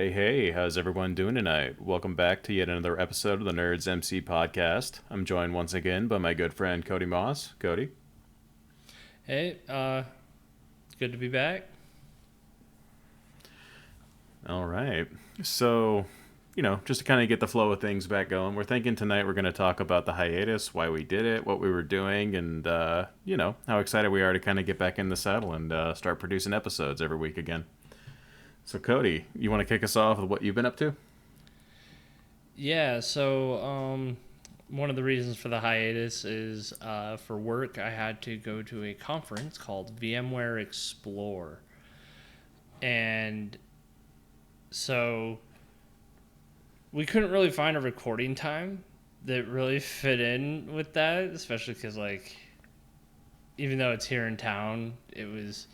Hey, how's everyone doing tonight? Welcome back to yet another episode of the Nerds MC podcast. I'm joined once again by my good friend Cody Moss. Cody. Hey, good to be back. All right. So, just to kind of get the flow of things back going, we're thinking tonight we're going to talk about the hiatus, why we did it, what we were doing, and, how excited we are to kind of get back in the saddle and start producing episodes every week again. So, Cody, you want to kick us off with what you've been up to? Yeah, so one of the reasons for the hiatus is for work, I had to go to a conference called VMware Explore. And so we couldn't really find a recording time that really fit in with that, especially because, even though it's here in town, it was,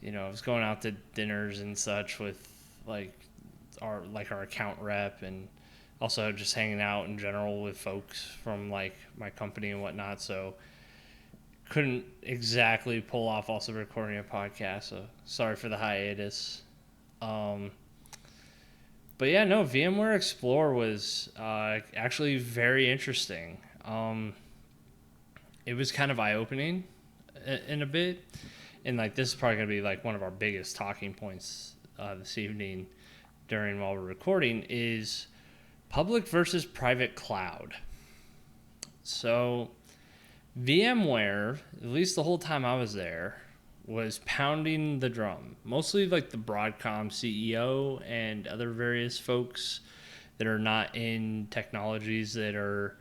I was going out to dinners and such with, like, our account rep, and also just hanging out in general with folks from like my company and whatnot. So couldn't exactly pull off also recording a podcast. So sorry for the hiatus. But yeah, no, VMware Explore was actually very interesting. It was kind of eye opening in a bit, and like this is probably gonna be like one of our biggest talking points this evening during while we're recording is public versus private cloud. So VMware, at least the whole time I was there, was pounding the drum. Mostly like the Broadcom CEO and other various folks that are not in technologies that are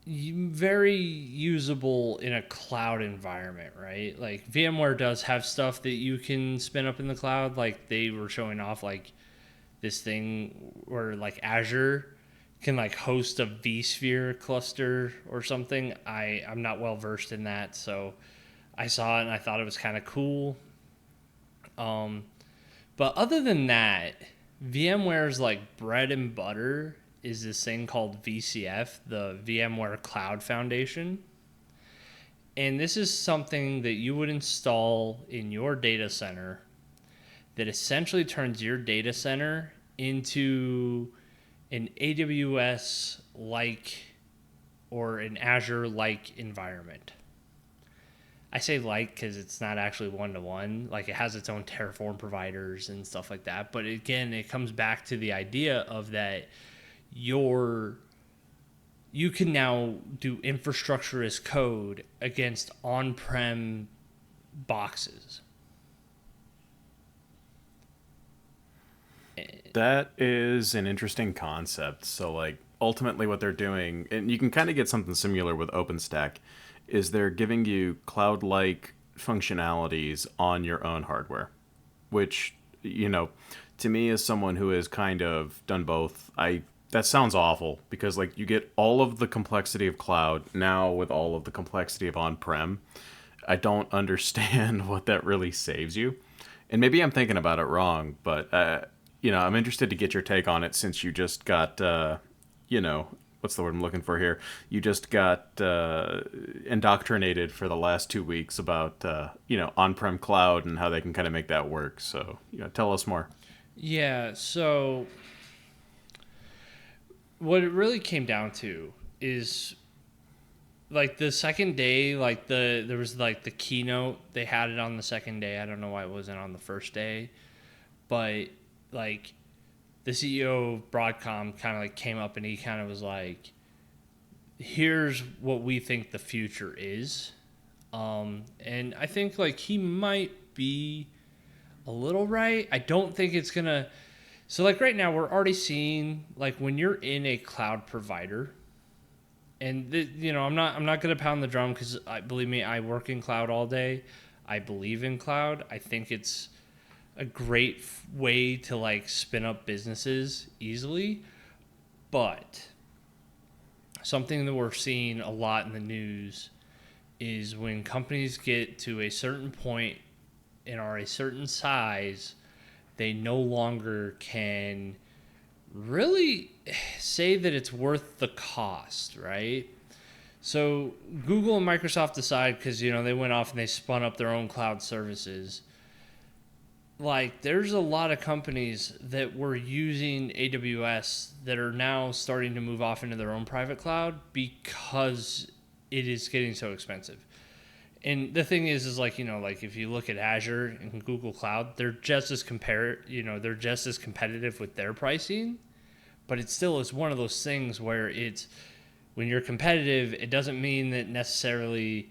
very usable in a cloud environment, right? Like VMware does have stuff that you can spin up in the cloud. Like they were showing off like this thing where like Azure can like host a vSphere cluster or something. I'm not well versed in that, so I saw it and I thought it was kind of cool. But other than that, VMware's like bread and butter is this thing called VCF, the VMware Cloud Foundation. And this is something that you would install in your data center that essentially turns your data center into an AWS like or an Azure like environment. I say like because it's not actually one to one. Like it has its own Terraform providers and stuff like that. But again, it comes back to the idea of that you can now do infrastructure as code against on-prem boxes. That is an interesting concept. So, like, ultimately, what they're doing, and you can kind of get something similar with OpenStack, is they're giving you cloud like functionalities on your own hardware, which, to me, as someone who has kind of done both, that sounds awful because, like, you get all of the complexity of cloud now with all of the complexity of on prem. I don't understand what that really saves you. And maybe I'm thinking about it wrong, but I'm interested to get your take on it since you just got, what's the word I'm looking for here? You just got indoctrinated for the last 2 weeks about, on-prem cloud and how they can kind of make that work. So, tell us more. Yeah, so what it really came down to is like the second day, like there was like the keynote, they had it on the second day. I don't know why it wasn't on the first day, but like the CEO of Broadcom kind of like came up and he kind of was like, here's what we think the future is. And I think like he might be a little right. I don't think it's gonna. So like right now we're already seeing like when you're in a cloud provider, and I'm not gonna pound the drum because believe me, I work in cloud all day. I believe in cloud. I think it's a great way to like spin up businesses easily, but something that we're seeing a lot in the news is when companies get to a certain point and are a certain size, they no longer can really say that it's worth the cost, right? So Google and Microsoft decide because they went off and they spun up their own cloud services. like there's a lot of companies that were using AWS that are now starting to move off into their own private cloud because it is getting so expensive. And the thing is like, like if you look at Azure and Google Cloud, they're just as they're just as competitive with their pricing, but it still is one of those things where it's when you're competitive, it doesn't mean that necessarily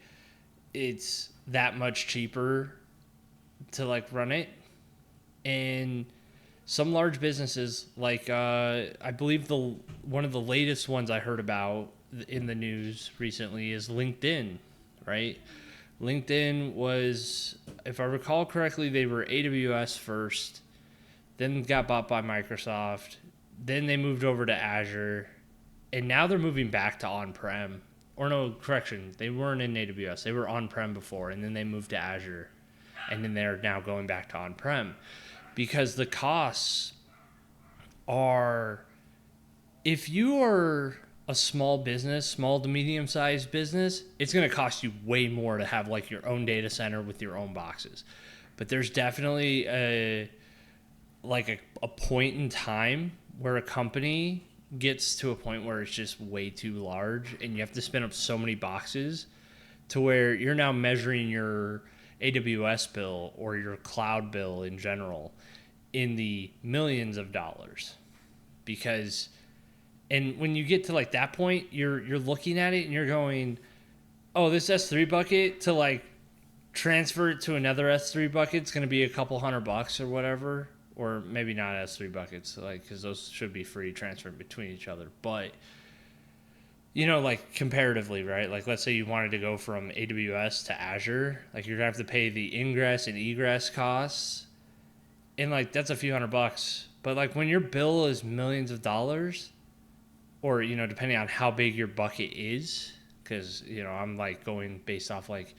it's that much cheaper to like run it. And some large businesses, like I believe the one of the latest ones I heard about in the news recently is LinkedIn, right? LinkedIn was, if I recall correctly, they were AWS first, then got bought by Microsoft, then they moved over to Azure, and now they're moving back to on-prem. Or no, correction, they weren't in AWS. They were on-prem before, and then they moved to Azure, and then they're now going back to on-prem. Because the costs are, if you are a small business, small to medium-sized business, it's going to cost you way more to have like your own data center with your own boxes. But there's definitely a point in time where a company gets to a point where it's just way too large and you have to spin up so many boxes to where you're now measuring your AWS bill or your cloud bill in general in the millions of dollars. Because and when you get to like that point, you're looking at it and you're going, oh, this S3 bucket to like transfer it to another S3 bucket is going to be a couple $100 or whatever, or maybe not S3 buckets, like because those should be free transferred between each other. But like comparatively, right? Like let's say you wanted to go from AWS to Azure, like you're gonna have to pay the ingress and egress costs, and like that's a few $100. But like when your bill is millions of dollars, or depending on how big your bucket is, because I'm like going based off like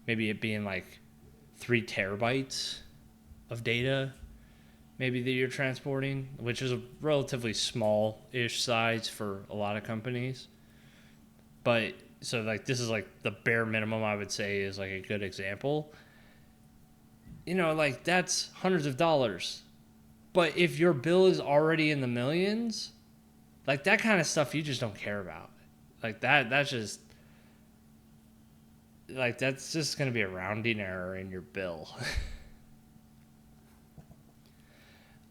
maybe it being like 3 terabytes of data maybe that you're transporting, which is a relatively small-ish size for a lot of companies. But so like this is like the bare minimum I would say is like a good example. Like that's hundreds of dollars. But if your bill is already in the millions, like that kind of stuff you just don't care about. Like that's just like that's just going to be a rounding error in your bill.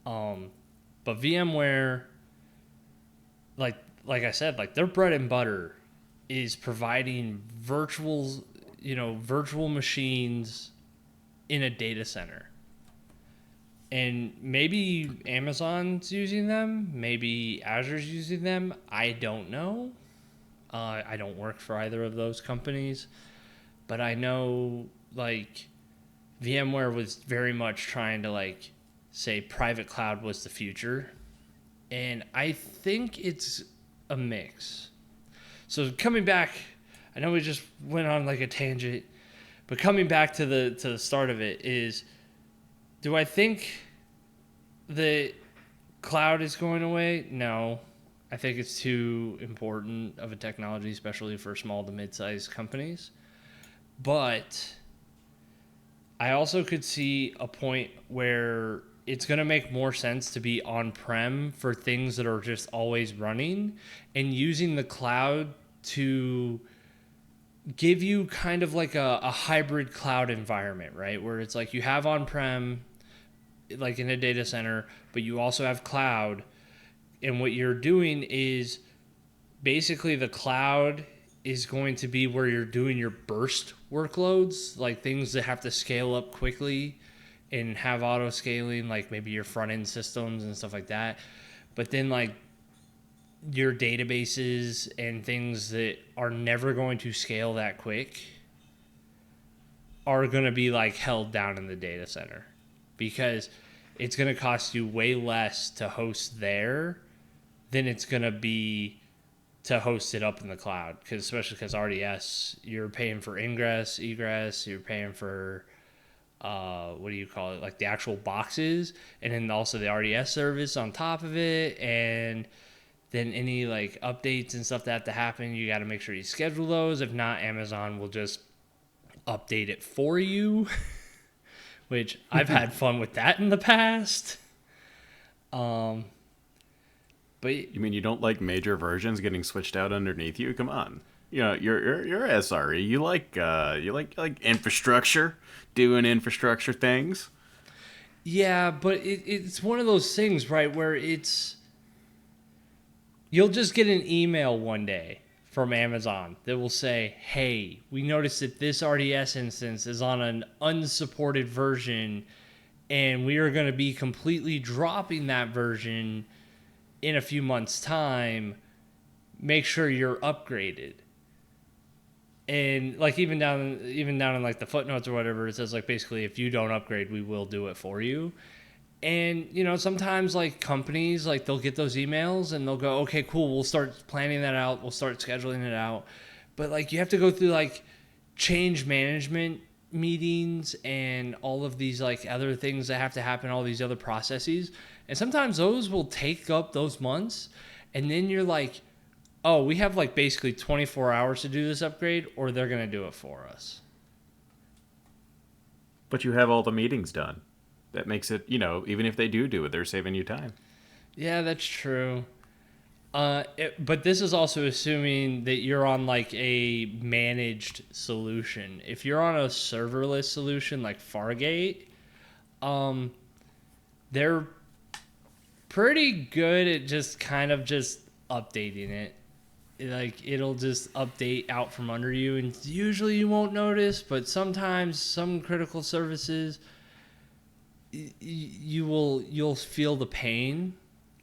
But VMware, like I said, like their bread and butter is providing virtual machines in a data center. And maybe Amazon's using them, maybe Azure's using them. I don't know. I don't work for either of those companies, but I know like VMware was very much trying to like say private cloud was the future, and I think it's a mix. So coming back, I know we just went on like a tangent, but coming back to the start of it is, do I think the cloud is going away? No. I think it's too important of a technology, especially for small to mid-sized companies. But I also could see a point where it's going to make more sense to be on-prem for things that are just always running and using the cloud to give you kind of like a hybrid cloud environment, right? Where it's like you have on-prem, like in a data center, but you also have cloud. And what you're doing is basically the cloud is going to be where you're doing your burst workloads, like things that have to scale up quickly and have auto scaling, like maybe your front end systems and stuff like that. But then like your databases and things that are never going to scale that quick are going to be like held down in the data center, because it's going to cost you way less to host there than it's going to be to host it up in the cloud. Because especially because RDS, you're paying for ingress, egress, you're paying for what do you call it, like the actual boxes, and then also the RDS service on top of it, and then any like updates and stuff that have to happen, you got to make sure you schedule those. If not, Amazon will just update it for you, which I've had fun with that in the past. Um, but You mean you don't like major versions getting switched out underneath you? Come on. You know, you're SRE. You like infrastructure, doing infrastructure things. yeah, but it's one of those things, right, where you'll just get an email one day from Amazon that will say, hey, we noticed that this RDS instance is on an unsupported version, and we are going to be completely dropping that version in a few months' time. Make sure you're upgraded. And like even down in like the footnotes or whatever, it says like basically if you don't upgrade, we will do it for you. And sometimes like companies like they'll get those emails and they'll go, okay, cool, we'll start planning that out, we'll start scheduling it out. But like you have to go through like change management meetings and all of these like other things that have to happen, all these other processes. And sometimes those will take up those months. And then you're like, oh, we have like basically 24 hours to do this upgrade, or they're going to do it for us. But you have all the meetings done. That makes it, even if they do it, they're saving you time. Yeah, that's true. But this is also assuming that you're on like a managed solution. If you're on a serverless solution like Fargate, they're pretty good at just kind of just updating it. Like it'll just update out from under you, and usually you won't notice, but sometimes some critical services you'll feel the pain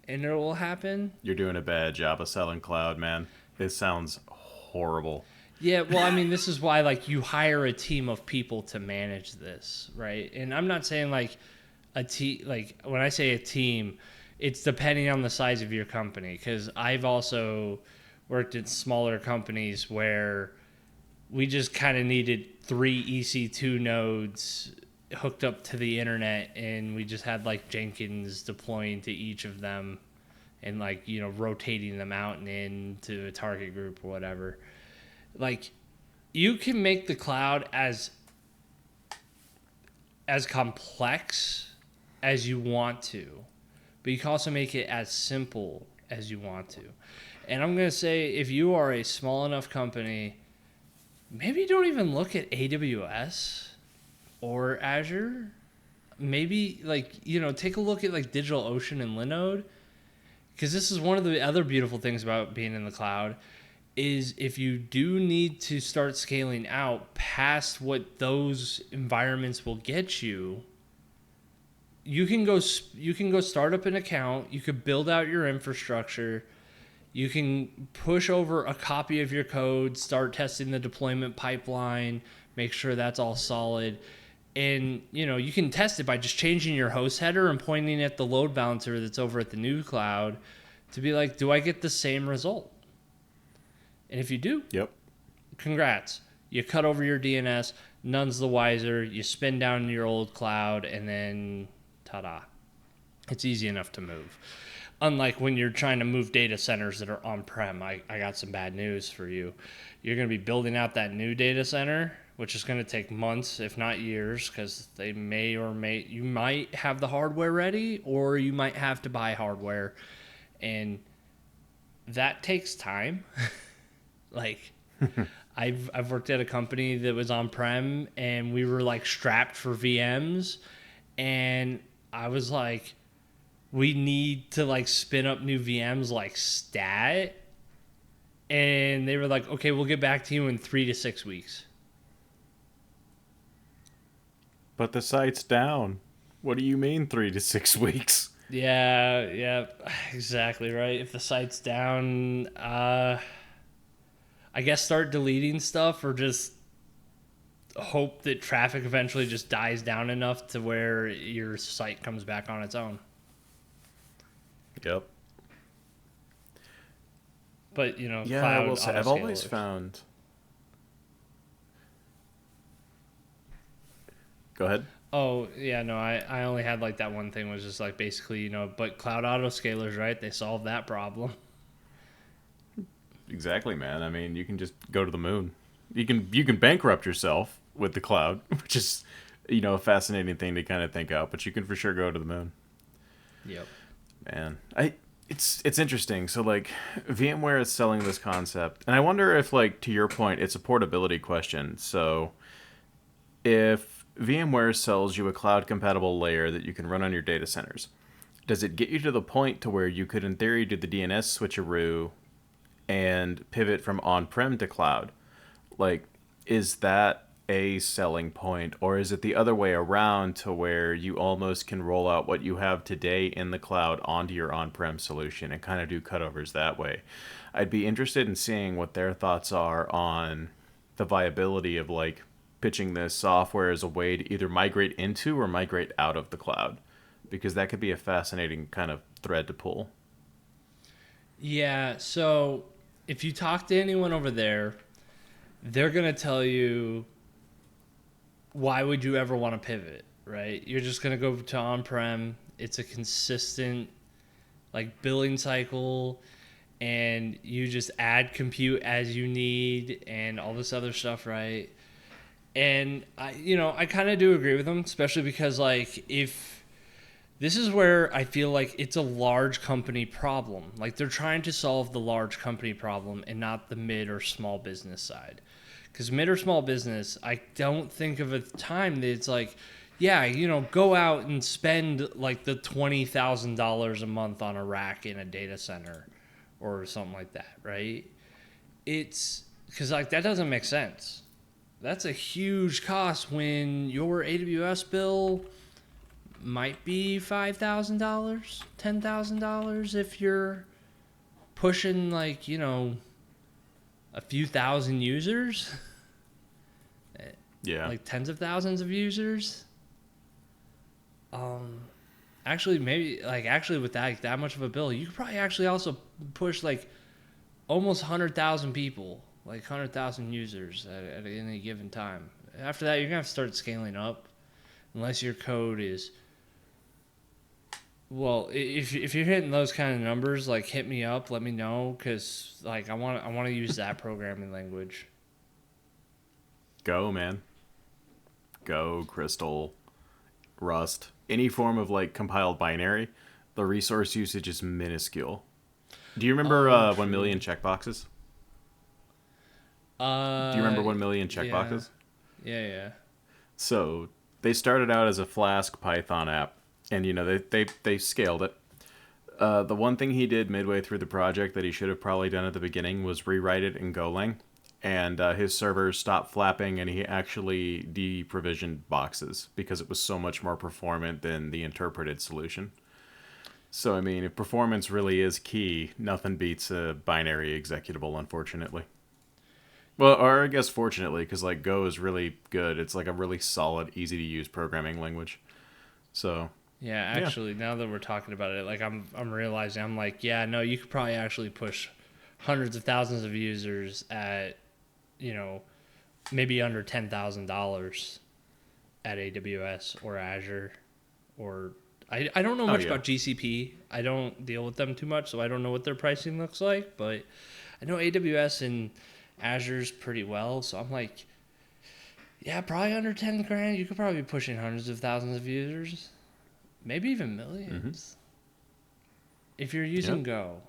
and it will happen. You're doing a bad job of selling cloud, man. This sounds horrible. Yeah, well, I mean, this is why like you hire a team of people to manage this, right? And I'm not saying like a team, like when I say a team, it's depending on the size of your company, because I've also worked at smaller companies where we just kind of needed 3 EC2 nodes hooked up to the internet, and we just had like Jenkins deploying to each of them and like rotating them out and into a target group or whatever. Like you can make the cloud as complex as you want to, but you can also make it as simple as you want to. And I'm going to say, if you are a small enough company, maybe don't even look at AWS or Azure. Maybe take a look at like DigitalOcean and Linode, because this is one of the other beautiful things about being in the cloud is if you do need to start scaling out past what those environments will get you, you can go start up an account, you could build out your infrastructure, you can push over a copy of your code, start testing the deployment pipeline, make sure that's all solid. And, you can test it by just changing your host header and pointing at the load balancer that's over at the new cloud to be like, do I get the same result? And if you do, yep, congrats. You cut over your DNS, none's the wiser, you spin down your old cloud, and then ta-da. It's easy enough to move. Unlike when you're trying to move data centers that are on-prem, I got some bad news for you. You're going to be building out that new data center, which is going to take months, if not years, because you might have the hardware ready, or you might have to buy hardware, and that takes time. Like, I've worked at a company that was on-prem, and we were like strapped for VMs, and I was like, we need to like spin up new VMs like stat, and they were like, okay, we'll get back to you in 3 to 6 weeks. But the site's down. What do you mean 3 to 6 weeks? Yeah, exactly right. If the site's down, I guess start deleting stuff, or just hope that traffic eventually just dies down enough to where your site comes back on its own. Yep. But, Yeah, cloud I will say, I've always autoscalers. found... Go ahead. Oh, yeah, no, I only had like that one thing was just like basically, but cloud autoscalers, right? They solved that problem. Exactly, man. I mean, you can just go to the moon. You can bankrupt yourself with the cloud, which is A fascinating thing to kind of think out, but you can for sure go to the moon. Yep. Man, it's interesting. So like VMware is selling this concept, and I wonder if, like, to your point, it's a portability question. So if VMware sells you a cloud compatible layer that you can run on your data centers, does it get you to the point to where you could in theory do the DNS switcheroo and pivot from on-prem to cloud? Like, is that a selling point, or is it the other way around to where you almost can roll out what you have today in the cloud onto your on-prem solution and kind of do cutovers that way? I'd be interested in seeing what their thoughts are on the viability of, like, pitching this software as a way to either migrate into or migrate out of the cloud, because that could be a fascinating kind of thread to pull. Yeah. So if you talk to anyone over there, they're gonna tell you, why would you ever want to pivot, right? You're just going to go to on-prem. It's a consistent like billing cycle, and you just add compute as you need and all this other stuff, right? And I kind of do agree with them, especially because like if this is where I feel like it's a large company problem. Like they're trying to solve the large company problem and not the mid or small business side. Because mid or small business, I don't think of a time that it's like, yeah, go out and spend like the $20,000 a month on a rack in a data center or something like that, right? It's because like that doesn't make sense. That's a huge cost when your AWS bill might be $5,000, $10,000 if you're pushing like, a few thousand users, Yeah. like tens of thousands of users. Actually, maybe like actually with that much of a bill, you could probably actually also push like almost 100,000 people, like 100,000 users at any given time. After that, you're gonna have to start scaling up, unless your code is. Well, if you're hitting those kind of numbers, like hit me up, let me know, because like I want to use that programming language. Go, man. Go, Crystal, Rust, any form of like compiled binary. The resource usage is minuscule. Do you remember Oh, 1 true. million checkboxes? Do you Uh, remember 1 million yeah, checkboxes? yeah. So they started out as a Flask Python app, and they scaled it. The one thing he did midway through the project that he should have probably done at the beginning was rewrite it in Golang, and his servers stopped flapping, and he actually deprovisioned boxes because it was so much more performant than the interpreted solution. So I mean, if performance really is key, nothing beats a binary executable, unfortunately. Well, or I guess fortunately, because like Go is really good. It's like a really solid, easy to use programming language. So Yeah, yeah, actually, now that we're talking about it, like I'm realizing I'm like, yeah, no, you could probably actually push hundreds of thousands of users at, you know, maybe under $10,000 at AWS or Azure, or I don't know oh much yeah, about GCP. I don't deal with them too much, so I don't know what their pricing looks like, but I know AWS and Azure's pretty well, so I'm like, yeah, probably under 10 grand, you could probably be pushing hundreds of thousands of users, maybe even millions. If you're yeah. using Go.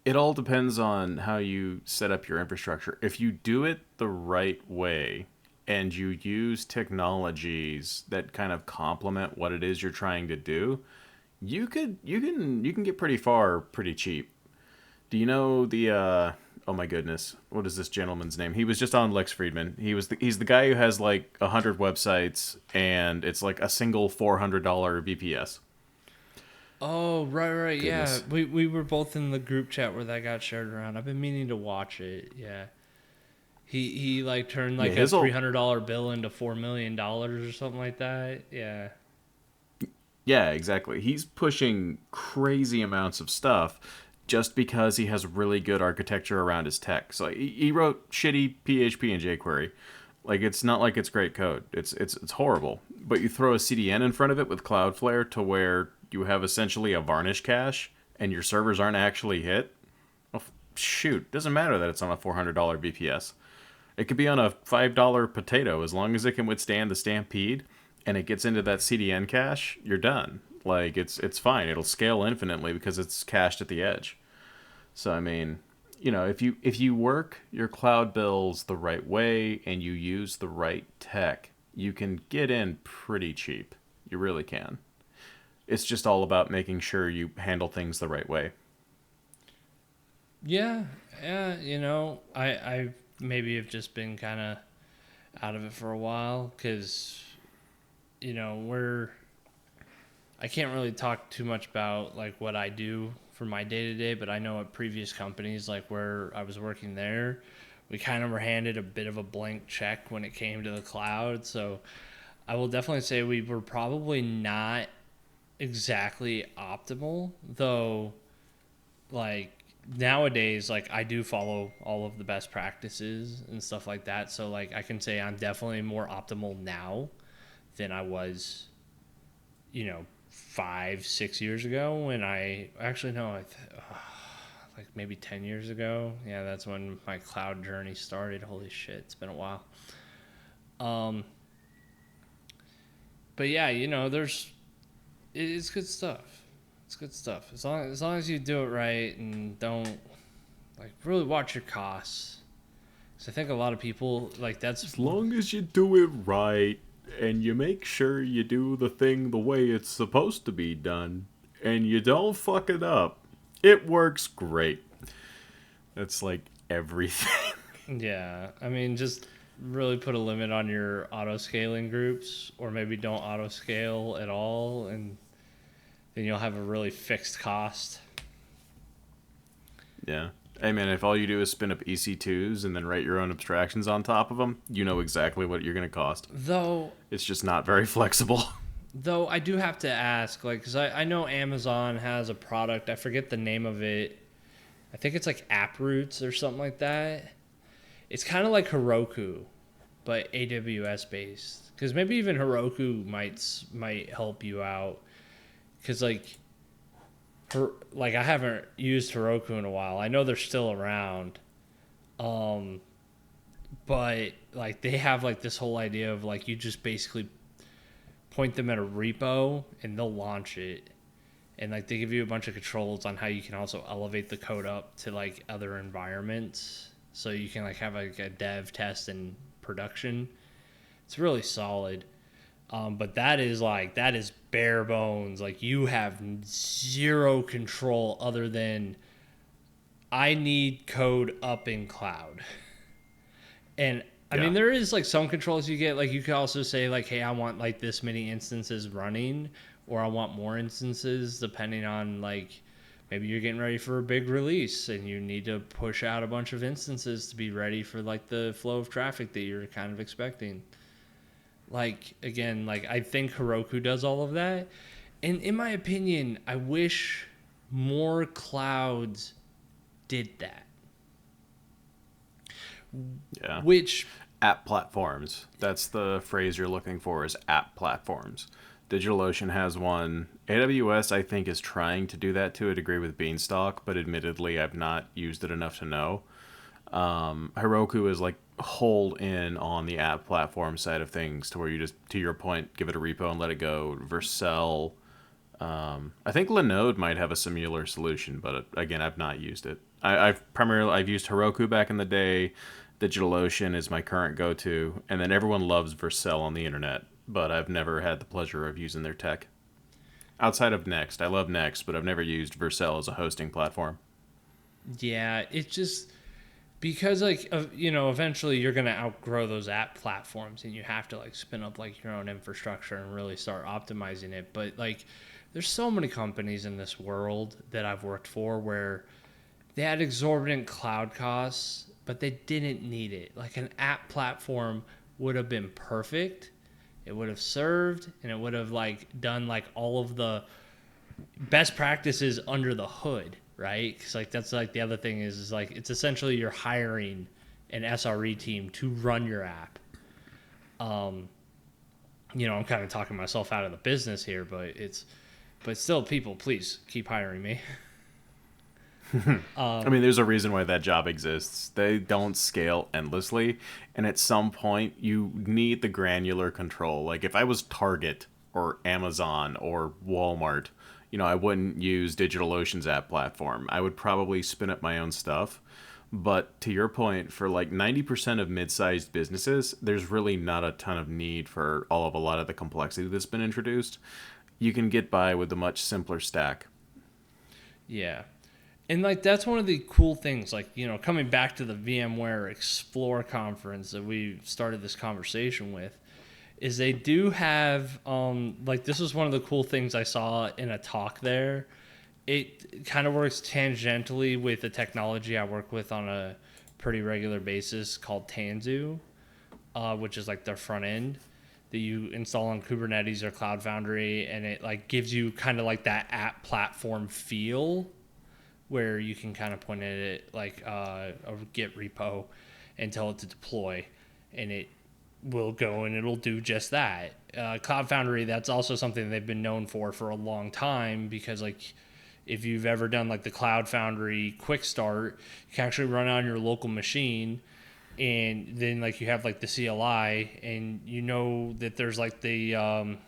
It all depends on how you set up your infrastructure. If you do it the right way and you use technologies that kind of complement what it is you're trying to do, you can get pretty far pretty cheap. Do you know the oh my goodness, what is this gentleman's name? He was just on Lex Friedman. He's the guy who has like 100 websites and it's like a single $400 VPS. Oh, right, yeah. Goodness. We were both in the group chat where that got shared around. I've been meaning to watch it. Yeah. He like turned Yeah, like a his old $300 bill into $4 million or something like that. Yeah. Yeah, exactly. He's pushing crazy amounts of stuff just because he has really good architecture around his tech. So he wrote shitty PHP and jQuery. Like it's not like it's great code. It's horrible. But you throw a CDN in front of it with Cloudflare to where you have essentially a varnish cache and your servers aren't actually hit. Well, shoot, doesn't matter that it's on a $400 VPS. It could be on a $5 potato. As long as it can withstand the stampede and it gets into that CDN cache, you're done. Like it's fine. It'll scale infinitely because it's cached at the edge. So I mean, if you work your cloud bills the right way and you use the right tech, you can get in pretty cheap. You really can. It's just all about making sure you handle things the right way. Yeah, yeah. I maybe have just been kind of out of it for a while because we're I can't really talk too much about like what I do for my day to day, but I know at previous companies like where I was working there, we kind of were handed a bit of a blank check when it came to the cloud. So I will definitely say we were probably not exactly optimal, though. Like nowadays, like I do follow all of the best practices and stuff like that. So like I can say I'm definitely more optimal now than I was, 5, 6 years ago when I actually no, like maybe 10 years ago. Yeah, that's when my cloud journey started. Holy shit, it's been a while. Um, but yeah, it's good stuff. It's good stuff. As long as you do it right and don't like really watch your costs. Because I think a lot of people like that's As long as you do it right and you make sure you do the thing the way it's supposed to be done and you don't fuck it up, it works great. That's like everything. yeah. I mean, just really put a limit on your auto scaling groups, or maybe don't auto scale at all, and then you'll have a really fixed cost. Yeah. Hey man, if all you do is spin up EC2s and then write your own abstractions on top of them, you know exactly what you're going to cost. Though It's just not very flexible. Though I do have to ask, like, because I know Amazon has a product. I forget the name of it. I think it's like AppRoots or something like that. It's kind of like Heroku, but AWS based. Because maybe even Heroku might help you out. Because like I haven't used Heroku in a while. I know they're still around. Um, but like they have like this whole idea of like you just basically point them at a repo and they'll launch it, and like they give you a bunch of controls on how you can also elevate the code up to like other environments, so you can like have like a dev, test, and production. It's really solid. But that is bare bones. Like you have zero control other than I need code up in cloud. And I Yeah. mean, there is like some controls you get. Like you could also say like, hey, I want like this many instances running, or I want more instances, depending on like maybe you're getting ready for a big release and you need to push out a bunch of instances to be ready for like the flow of traffic that you're kind of expecting. Like again, like I think Heroku does all of that, and in my opinion, I wish more clouds did that. Yeah. Which App platforms. That's the phrase you're looking for, is app platforms. DigitalOcean has one. AWS, I think, is trying to do that to a degree with Beanstalk, but admittedly, I've not used it enough to know. Heroku is like hold in on the app platform side of things, to where you just, to your point, give it a repo and let it go. Vercel. I think Linode might have a similar solution, but again, I've not used it. I've used Heroku back in the day. DigitalOcean is my current go-to, and then everyone loves Vercel on the internet, but I've never had the pleasure of using their tech. Outside of Next, I love Next, but I've never used Vercel as a hosting platform. yeah, it's just because like eventually you're gonna outgrow those app platforms, and you have to like spin up like your own infrastructure and really start optimizing it. But like, there's so many companies in this world that I've worked for where they had exorbitant cloud costs, but they didn't need it. Like an app platform would have been perfect. It would have served, and it would have like done like all of the best practices under the hood, right? Because like that's like the other thing is like it's essentially you're hiring an SRE team to run your app. Um, I'm kind of talking myself out of the business here, but still, people, please keep hiring me. I mean, there's a reason why that job exists. They don't scale endlessly, and at some point, you need the granular control. Like, if I was Target or Amazon or Walmart, I wouldn't use DigitalOcean's app platform. I would probably spin up my own stuff. But to your point, for like 90% of mid sized businesses, there's really not a ton of need for a lot of the complexity that's been introduced. You can get by with a much simpler stack. Yeah. And like that's one of the cool things, like, coming back to the VMware Explore conference that we started this conversation with, is they do have like this was one of the cool things I saw in a talk there. It kind of works tangentially with the technology I work with on a pretty regular basis called Tanzu, which is like their front end that you install on Kubernetes or Cloud Foundry, and it like gives you kind of like that app platform feel where you can kind of point at it like a Git repo and tell it to deploy, and it will go and it'll do just that. Cloud Foundry, that's also something they've been known for a long time, because like if you've ever done like the Cloud Foundry quick start, you can actually run on your local machine, and then like you have like the CLI, and that there's like the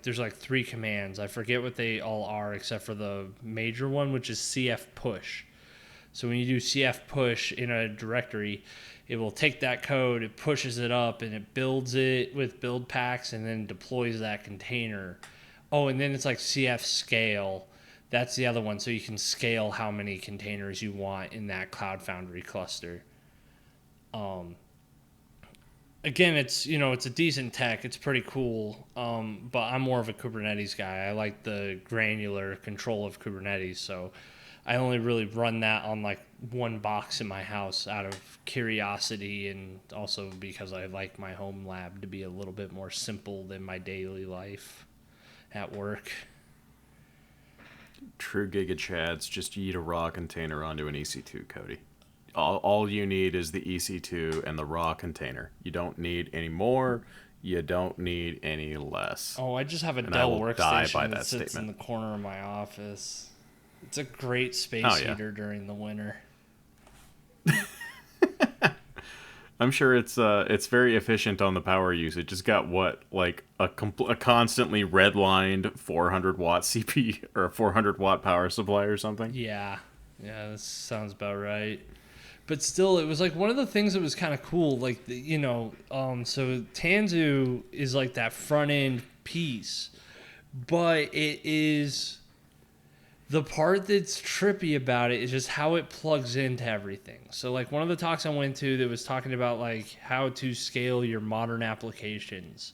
there's like three commands. I forget what they all are except for the major one, which is CF push. So when you do CF push in a directory, it will take that code, it pushes it up, and it builds it with build packs, and then deploys that container. Oh, and then it's like CF scale. That's the other one. So you can scale how many containers you want in that Cloud Foundry cluster. Again, it's a decent tech. It's pretty cool. But I'm more of a Kubernetes guy. I like the granular control of Kubernetes. So I only really run that on like one box in my house out of curiosity, and also because I like my home lab to be a little bit more simple than my daily life at work. True Giga Chads, just yeet a raw container onto an EC2, Cody. All you need is the EC2 and the raw container. You don't need any more. You don't need any less. Oh, I just have a And I Dell will die by workstation that that sits in statement. the corner of my office. It's a great space Oh, yeah. heater during the winter. I'm sure it's very efficient on the power usage. It's got what, like a constantly redlined 400-watt CP or a 400-watt power supply or something. Yeah, yeah, that sounds about right. But still, it was like one of the things that was kind of cool. Like, so Tanzu is like that front end piece, but it is the part that's trippy about it is just how it plugs into everything. So, like, one of the talks I went to that was talking about like how to scale your modern applications.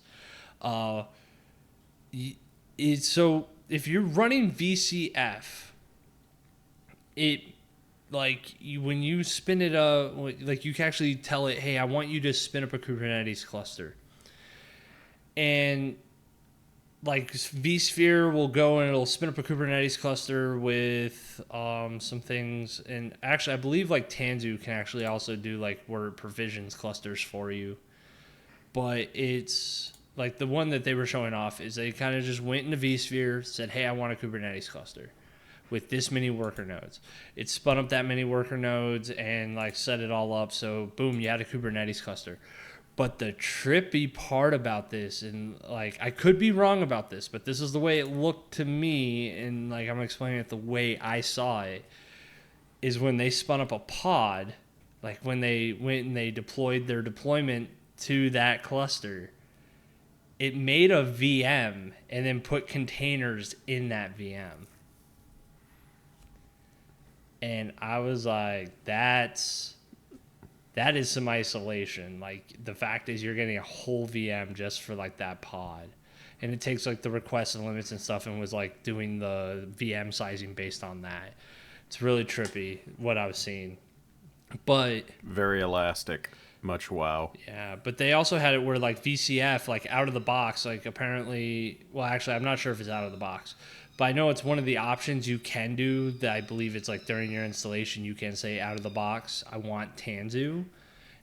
So if you're running VCF, it when you spin it up, like you can actually tell it, hey, I want you to spin up a Kubernetes cluster, and like vSphere will go and it'll spin up a Kubernetes cluster with some things. And actually, I believe like Tanzu can actually also do like where it provisions clusters for you. But it's like the one that they were showing off is they kind of just went into vSphere, said, hey, I want a Kubernetes cluster with this many worker nodes. It spun up that many worker nodes and like set it all up. So boom, you had a Kubernetes cluster. But the trippy part about this, and like I could be wrong about this, but this is the way it looked to me, and like I'm explaining it the way I saw it, is when they spun up a pod, like when they went and they deployed their deployment to that cluster, it made a VM and then put containers in that VM. And I was like, that is some isolation. Like, the fact is you're getting a whole VM just for like that pod. And it takes like the requests and limits and stuff and was like doing the VM sizing based on that. It's really trippy what I was seeing. But Very elastic. Much wow. yeah, but they also had it where like VCF, like out of the box, like apparently, well, actually, I'm not sure if it's out of the box, but I know it's one of the options you can do that I believe it's like during your installation, you can say out of the box, I want Tanzu.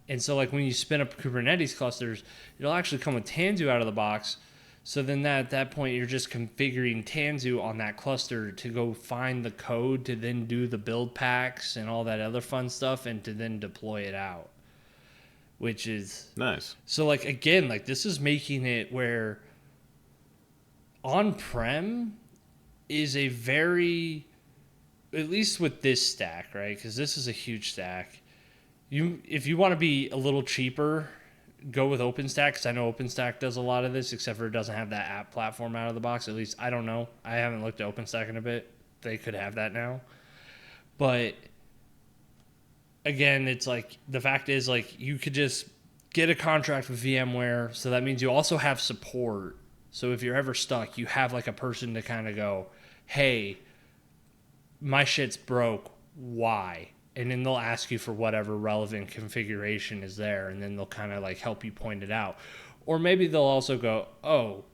And so like when you spin up Kubernetes clusters, it'll actually come with Tanzu out of the box. So then at that point, you're just configuring Tanzu on that cluster to go find the code to then do the build packs and all that other fun stuff and to then deploy it out. Which is Nice. so like again, like this is making it where on-prem is a very, at least with this stack, right? Because this is a huge stack. If you want to be a little cheaper, go with OpenStack, because I know OpenStack does a lot of this, except for it doesn't have that app platform out of the box. At least I don't know. I haven't looked at OpenStack in a bit. They could have that now. But again, it's like the fact is like you could just get a contract with VMware, so that means you also have support. So if you're ever stuck, you have like a person to kind of go, hey, my shit's broke. Why? And then they'll ask you for whatever relevant configuration is there, and then they'll kind of like help you point it out. Or maybe they'll also go, oh,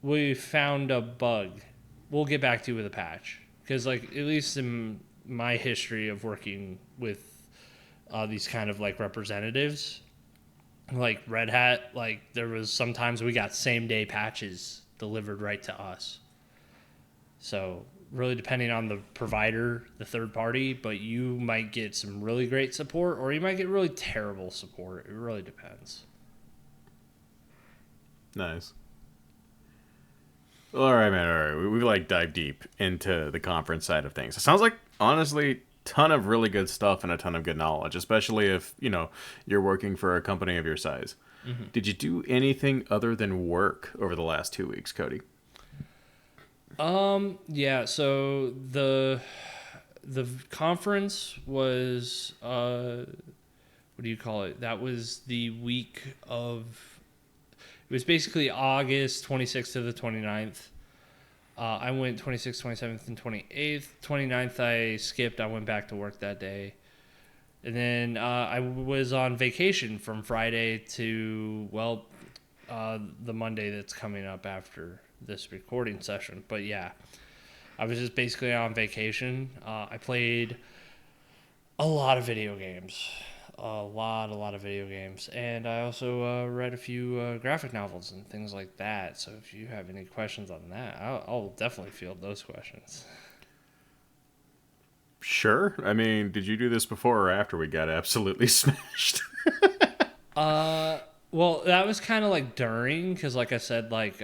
we found a bug. We'll get back to you with a patch. Because like at least in my history of working with these kind of like representatives, like Red Hat, like there was sometimes we got same day patches delivered right to us. So really depending on the provider, the third party, but you might get some really great support or you might get really terrible support. It really depends. Nice. All right, man. All right, we like dive deep into the conference side of things. It sounds like honestly ton of really good stuff and a ton of good knowledge, especially if you're working for a company of your size. Mm-hmm. Did you do anything other than work over the last 2 weeks, Cody? Yeah, so the conference was what do you call it? That was the week of, it was basically August 26th to the 29th. I went 26th, 27th, and 28th. 29th I skipped. I went back to work that day. And then I was on vacation from Friday to, the Monday that's coming up after this recording session. But yeah, I was just basically on vacation. I played a lot of video games. A lot of video games. And I also read a few graphic novels and things like that. So if you have any questions on that, I'll definitely field those questions. Sure. I mean, did you do this before or after we got absolutely smashed? Well, that was kind of like during, because like I said, like,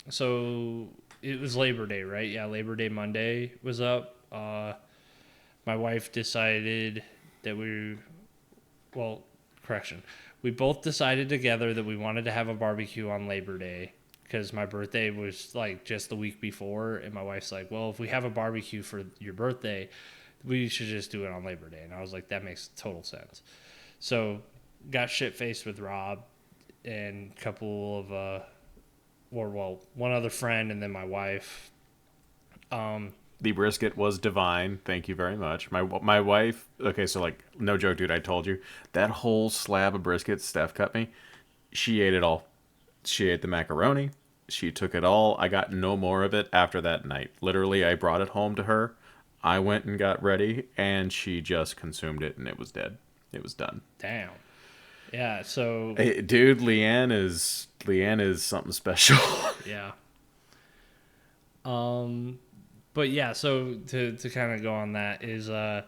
so it was Labor Day, right? Yeah, Labor Day Monday was up. My wife decided that we both decided together that we wanted to have a barbecue on Labor Day because my birthday was like just the week before, and my wife's like, well, if we have a barbecue for your birthday, we should just do it on Labor Day. And I was like, that makes total sense. So got shit-faced with Rob and a couple of one other friend and then my wife. The brisket was divine. Thank you very much. My wife. Okay, so like no joke, dude. I told you that whole slab of brisket Steph cut me. She ate it all. She ate the macaroni. She took it all. I got no more of it after that night. Literally, I brought it home to her. I went and got ready, and she just consumed it, and it was dead. It was done. Damn. Yeah. So, hey, dude, Leanne is something special. Yeah. But yeah, so to kind of go on that is I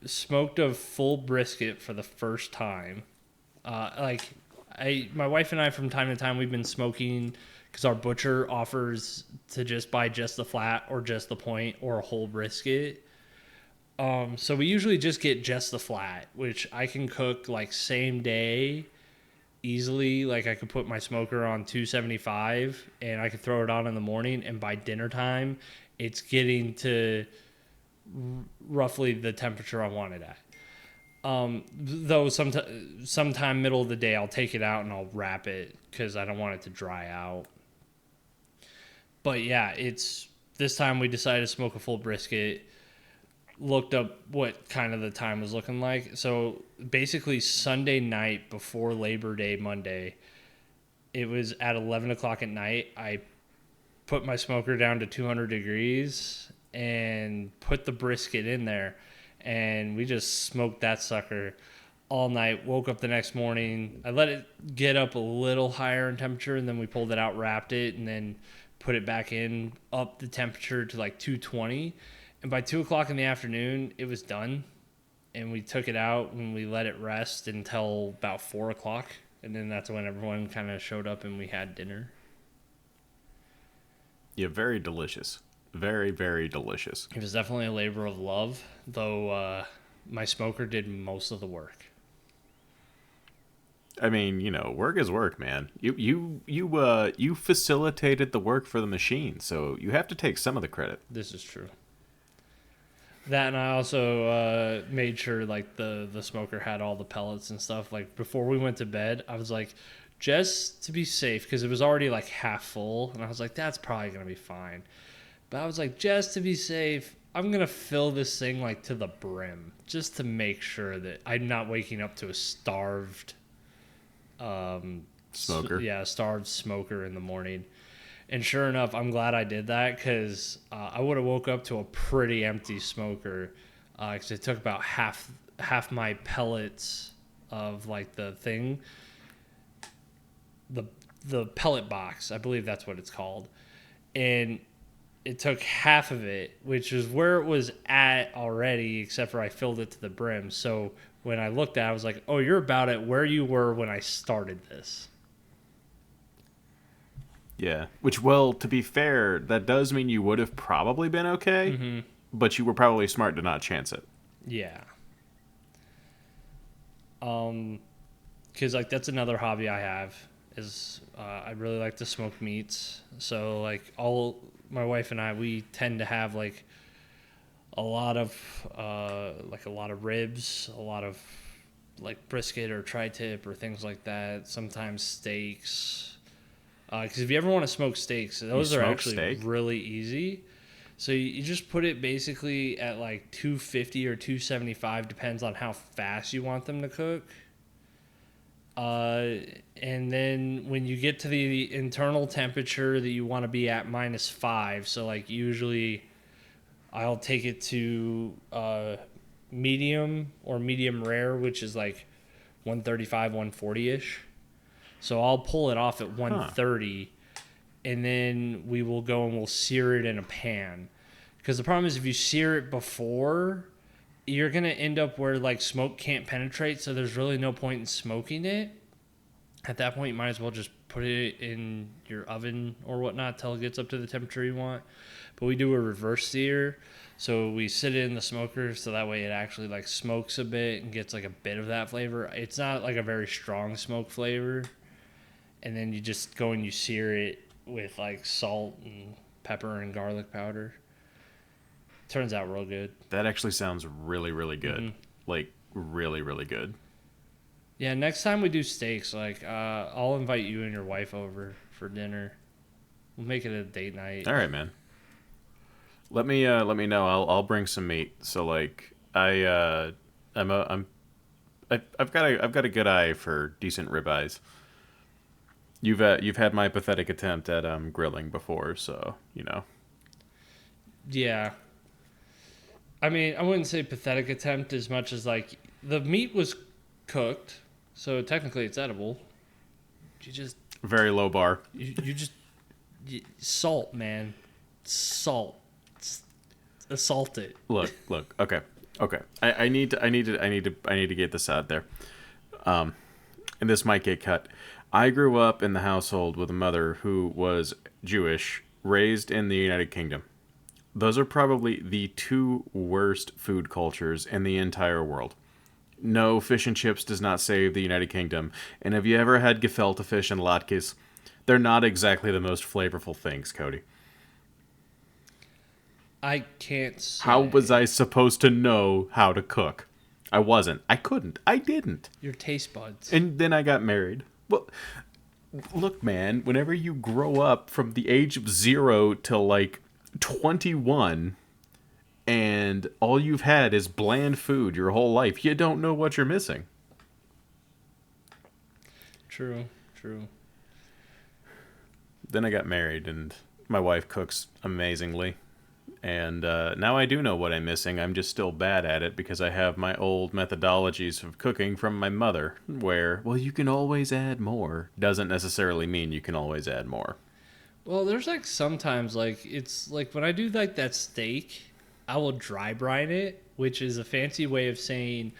smoked a full brisket for the first time. My wife and I from time to time we've been smoking because our butcher offers to just buy just the flat or just the point or a whole brisket. So we usually just get just the flat, which I can cook like same day easily. Like I could put my smoker on 275 and I could throw it on in the morning, and by dinner time it's getting to roughly the temperature I want it at. Though sometime middle of the day I'll take it out and I'll wrap it because I don't want it to dry out. But yeah, it's this time we decided to smoke a full brisket. Looked up what kind of the time was looking like. So basically Sunday night before Labor Day Monday, it was at 11 o'clock at night. I put my smoker down to 200 degrees and put the brisket in there, and we just smoked that sucker all night. Woke up the next morning. I let it get up a little higher in temperature, and then we pulled it out, wrapped it, and then put it back in, up the temperature to like 220. And by 2 o'clock in the afternoon, it was done. And we took it out and we let it rest until about 4 o'clock. And then that's when everyone kind of showed up and we had dinner. Yeah, very delicious. Very, very delicious. It was definitely a labor of love, though my smoker did most of the work. I mean, work is work, man. You facilitated the work for the machine, so you have to take some of the credit. This is true. That, and I also made sure like the smoker had all the pellets and stuff. Like before we went to bed, I was like, just to be safe, because it was already like half full, and I was like, that's probably gonna be fine. But I was like, just to be safe, I'm gonna fill this thing like to the brim, just to make sure that I'm not waking up to a starved Smoker. starved smoker in the morning. And sure enough, I'm glad I did that, because I would have woke up to a pretty empty smoker, because it took about half my pellets of like the thing, the pellet box, I believe that's what it's called, and it took half of it, which is where it was at already, except for I filled it to the brim. So when I looked at it, I was like, oh, you're about at where you were when I started this. Yeah. Which, well, to be fair, that does mean you would have probably been okay, but you were probably smart to not chance it. Yeah. Because like that's another hobby I have is I really like to smoke meats. So like my wife and I, we tend to have like a lot of ribs, a lot of like brisket or tri-tip or things like that. Sometimes steaks. Because if you ever want to smoke steaks, those are actually really easy. So you just put it basically at like 250 or 275, depends on how fast you want them to cook. And then when you get to the internal temperature that you want to be at -5, so like usually I'll take it to medium or medium rare, which is like 135, 140-ish. So I'll pull it off at 130, and then we will go and we'll sear it in a pan. Because the problem is if you sear it before, you're going to end up where like smoke can't penetrate, so there's really no point in smoking it. At that point, you might as well just put it in your oven or whatnot till it gets up to the temperature you want. But we do a reverse sear, so we sit it in the smoker so that way it actually like smokes a bit and gets like a bit of that flavor. It's not like a very strong smoke flavor. And then you just go and you sear it with like salt and pepper and garlic powder. Turns out real good. That actually sounds really, really good. Mm-hmm. Like, really, really good. Yeah, next time we do steaks, like, I'll invite you and your wife over for dinner. We'll make it a date night. All right, man. Let me know. I'll bring some meat. So like, I've got a good eye for decent ribeyes. You've had my pathetic attempt at grilling before, so Yeah. I mean, I wouldn't say pathetic attempt as much as like the meat was cooked, so technically it's edible. You just very low bar. Salt, man, salt, assault it. Look. Okay. I need to get this out there. And this might get cut. I grew up in the household with a mother who was Jewish, raised in the United Kingdom. Those are probably the two worst food cultures in the entire world. No, fish and chips does not save the United Kingdom. And have you ever had gefilte fish and latkes? They're not exactly the most flavorful things, Cody. I can't say. How was I supposed to know how to cook? I wasn't. I couldn't. I didn't. Your taste buds. And then I got married. Well, look, man, whenever you grow up from the age of 0 till like 21 and all you've had is bland food your whole life, you don't know what you're missing. True. Then I got married and my wife cooks amazingly. And now I do know what I'm missing. I'm just still bad at it because I have my old methodologies of cooking from my mother, where, well, you can always add more doesn't necessarily mean you can always add more. Well, there's like sometimes like it's like when I do like that steak, I will dry brine it, which is a fancy way of saying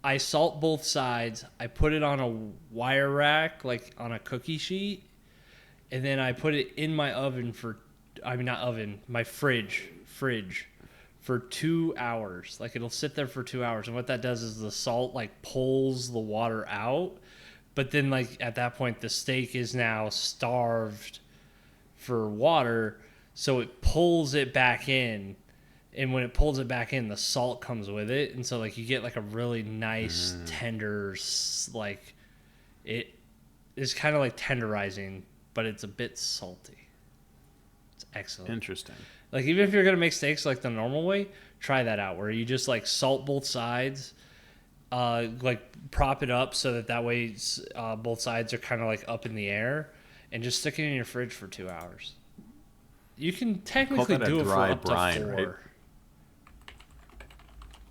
I salt both sides. I put it on a wire rack, like on a cookie sheet, and then I put it in my oven for, I mean not oven, my fridge for 2 hours. Like it'll sit there for 2 hours, and what that does is the salt like pulls the water out. But then like at that point, the steak is now starved for water, so it pulls it back in. And when it pulls it back in, the salt comes with it, and so like you get like a really nice tender, like it is kind of like tenderizing, but it's a bit salty. It's excellent. Interesting. Like even if you're gonna make steaks like the normal way, try that out where you just like salt both sides, like prop it up so that way both sides are kind of like up in the air, and just stick it in your fridge for 2 hours. You can technically do it for up brine, to 4. right?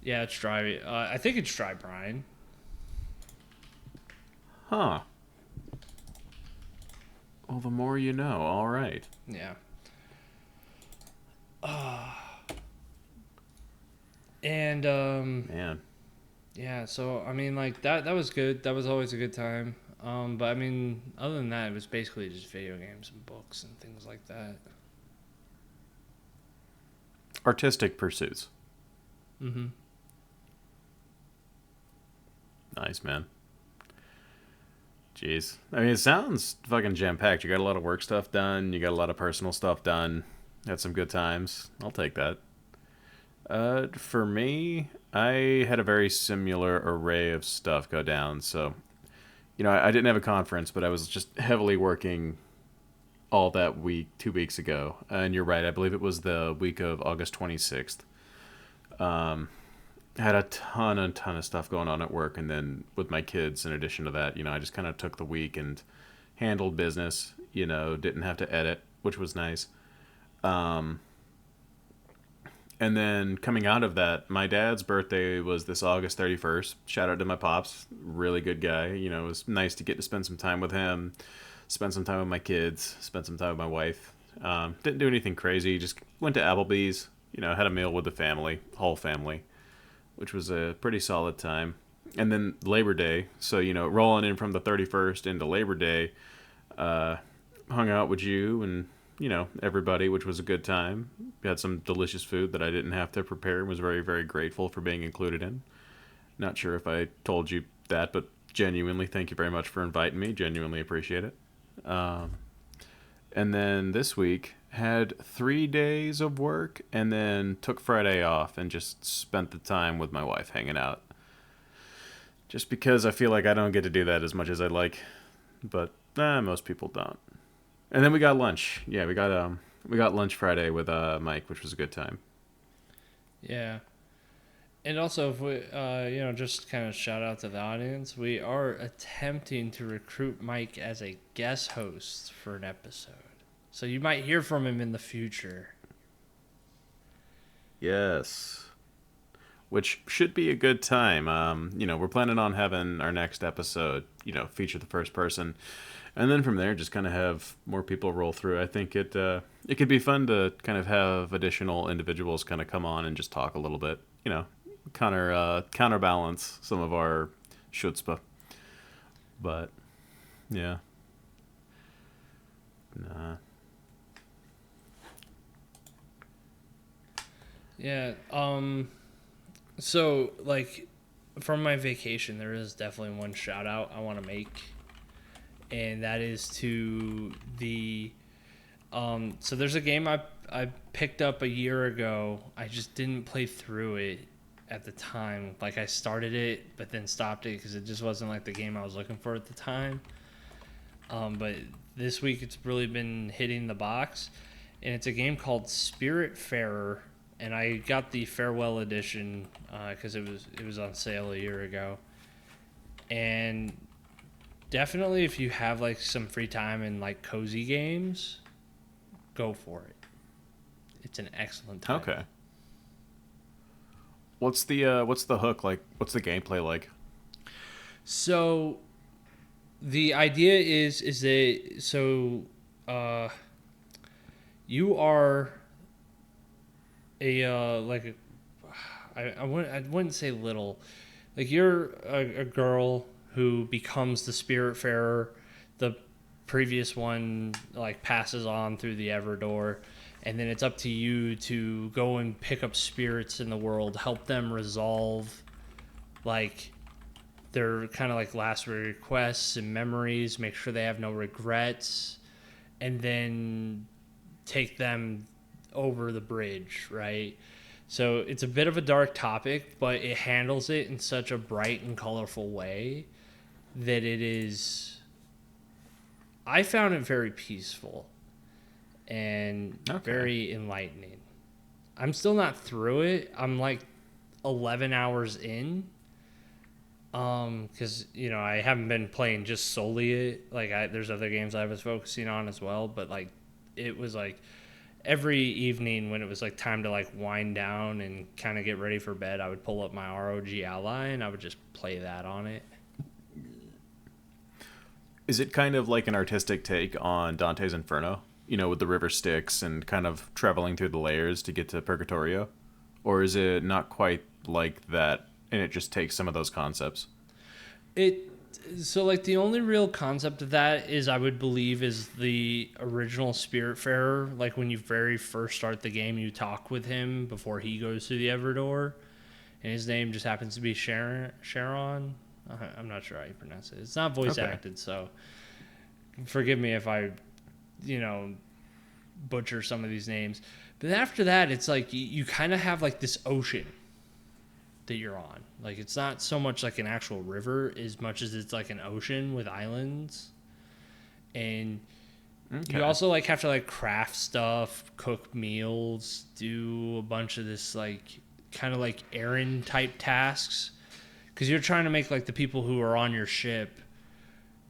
Yeah, it's dry. I think it's dry brine. Huh. Well, the more you know. All right. Yeah. And Man. yeah, so I mean like that was good. That was always a good time. But I mean other than that it was basically just video games and books and things like that. Artistic pursuits. Mhm. Nice, man. Jeez. I mean, it sounds fucking jam-packed. You got a lot of work stuff done. You got a lot of personal stuff done. Had some good times. I'll take that. For me, I had a very similar array of stuff go down. So, I didn't have a conference, but I was just heavily working all that week, 2 weeks ago. And you're right. I believe it was the week of August 26th. Had a ton of stuff going on at work, and then with my kids in addition to that, I just kind of took the week and handled business. Didn't have to edit, which was nice. And then coming out of that, my dad's birthday was this August 31st. Shout out to my pops, really good guy. It was nice to get to spend some time with him, spend some time with my kids, spend some time with my wife. Didn't do anything crazy, just went to Applebee's, had a meal with the family, whole family, which was a pretty solid time. And then Labor Day, so, rolling in from the 31st into Labor Day, hung out with you and, everybody, which was a good time. We had some delicious food that I didn't have to prepare and was very, very grateful for being included in. Not sure if I told you that, but genuinely, thank you very much for inviting me. Genuinely appreciate it. And then this week, had 3 days of work and then took Friday off and just spent the time with my wife hanging out. Just because I feel like I don't get to do that as much as I'd like, but most people don't. And then we got lunch. Yeah, we got lunch Friday with Mike, which was a good time. Yeah. And also, if we, just kind of shout out to the audience, we are attempting to recruit Mike as a guest host for an episode. So you might hear from him in the future. Yes. Which should be a good time. We're planning on having our next episode, feature the first person. And then from there, just kind of have more people roll through. I think it could be fun to kind of have additional individuals kind of come on and just talk a little bit, counterbalance some of our chutzpah. But, yeah. Nah. Yeah. So, like, from my vacation, there is definitely one shout out I want to make. And that is to the... so there's a game I picked up a year ago. I just didn't play through it at the time. Like, I started it, but then stopped it because it just wasn't, like, the game I was looking for at the time. But this week it's really been hitting the box. And it's a game called Spiritfarer. And I got the Farewell Edition because it was on sale a year ago. And definitely if you have like some free time and like cozy games, go for it. It's an excellent title. Okay. What's the hook like? What's the gameplay like? So the idea is that uh, you are a like a I wouldn't say little, like you're a girl who becomes the Spiritfarer. The previous one like passes on through the Everdor, and then it's up to you to go and pick up spirits in the world, help them resolve like their kind of like last requests and memories, make sure they have no regrets, and then take them over the bridge, right? So it's a bit of a dark topic, but it handles it in such a bright and colorful way that it is. I found it very peaceful and Okay. very enlightening. I'm still not through it. I'm like 11 hours in. Because I haven't been playing just solely it. Like, there's other games I was focusing on as well, but like, it was like every evening when it was like time to like wind down and kind of get ready for bed, I would pull up my ROG Ally and I would just play that on it. Is it kind of like an artistic take on Dante's Inferno? With the river Styx and kind of traveling through the layers to get to Purgatorio? Or is it not quite like that and it just takes some of those concepts? It so like the only real concept of that is I would believe is the original Spiritfarer. Like when you very first start the game, you talk with him before he goes through the Everdor, and his name just happens to be Sharon. Sharon. I'm not sure how you pronounce it. It's not voice Okay. acted, so forgive me if I, you know, butcher some of these names. But after that, it's like you kind of have like this ocean that you're on. Like it's not so much like an actual river as much as it's like an ocean with islands. And you Okay. also like have to like craft stuff, cook meals, do a bunch of this like kind of like errand type tasks because you're trying to make like the people who are on your ship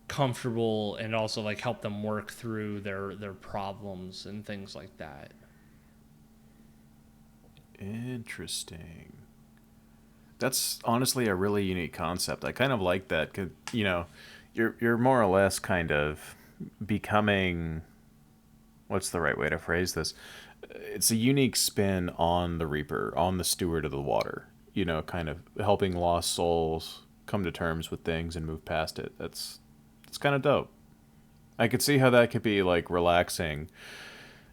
comfortable and also like help them work through their problems and things like that. Interesting. That's honestly a really unique concept. I kind of like that cuz you're more or less kind of becoming, what's the right way to phrase this? It's a unique spin on the Reaper, on the Steward of the Water. Kind of helping lost souls come to terms with things and move past it. That's kind of dope. I could see how that could be like relaxing